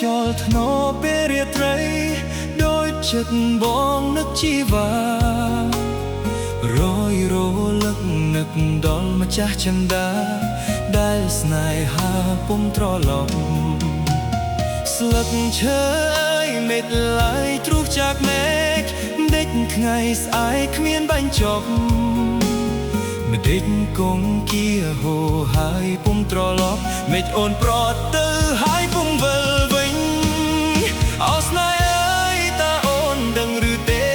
លធ្នោពេលរាត្រីដូចចិត្តបងនឹកជីវ៉ារយរលឹកនឹកដល់ម្ចាស់ចន្ទាដែលស្នេហាពុំត្រឡប់ស្លឹកឈើមេតឡាយទ្រុះจากមេឃដេកថ្ងៃស្អែកគ្មានបាញ់ចប់ម្ដេចគង់គៀហូហើយពុំត្រឡប់មេឃអូនប្រត់ទៅហើយពុំវិលវិញអោស្នេហ៍អើយតើអូនដឹងឬទេ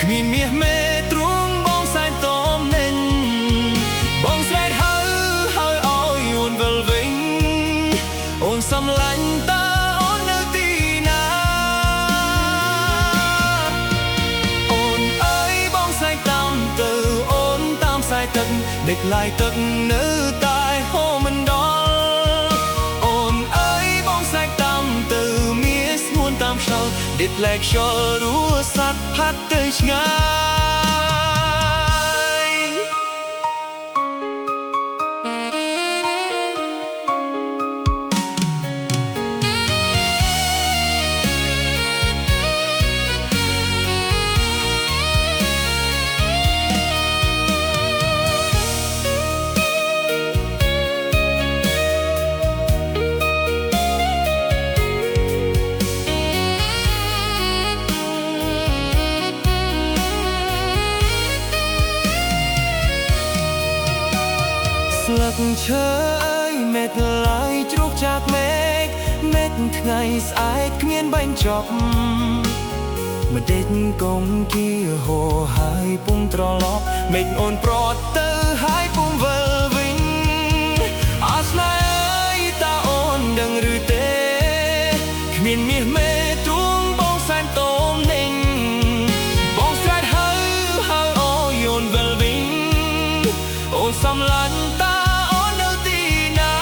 គ្មានមាសមេទ្រូងបងសែនតមនិញបងស្រែកហើយឲ្យអូនវិលវិញអូនសំឡាញ់តើអូននៅទីណាអូនអើយបងសែកតាមទៅអូនតាមខ្សែទឹកដេកឡាយទឹកនៅតែហូរមិនដល់អូនអើយបងសែកតាមទៅមានស្ងួនតាមខ្យល់ដេកលែកខ្យល់រស់សត្វផាត់ទៅឆ្ងាយស្លឹកឈើមេតឡាយជ្រុះจากមេឃមេឃថ្ងៃស្អែកគ្មានបាញ់ចប់ម្ដេចកុំគៀហូរហើយពុំត្រឡប់មេឃអូនប្រត់ទៅហើយពុំវិលវិញអស្នេហ៍អើយតើអូនដឹងឬទេគ្មានមាសមេទ្រូងបងសែនតមនិញបងស្រែកហើយអូនវិលវិញអូនសំឡាញ់តើអូននៅទីណា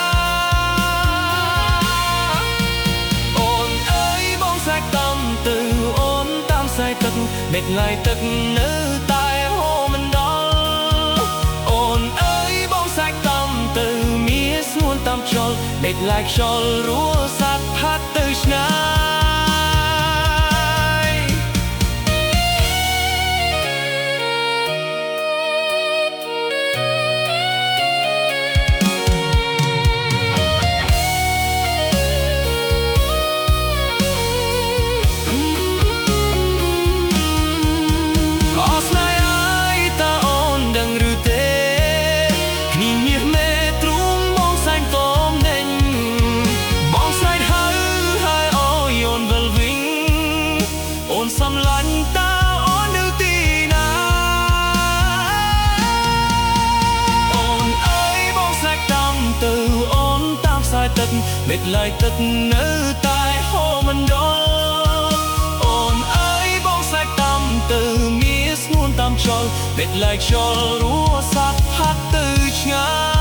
អូនអើយបងសែកតាមទៅអូនតាមខ្សែទឹកដេកឡាយទឹកនៅតែហូរមិនដល់អូនអើយបងសែកតាមទៅមានស្ងួនតាមខ្យល់ដេកឡាយខ្យល់រស់សត្វផាត់ទៅឆ្ងាយសំឡាញ់តើអូននៅទីណាអូនអើយបងសែកតាមទៅអូនតាមខ្សែទឹកមេឃឡាយទឹកនៅតែហូរមិនដល់អូនអើយបងសែកតាមទៅមានស្ងួនតាមខ្យល់មេឃឡាយខ្យល់រស់សត្វផាត់ទៅឆ្ងាយ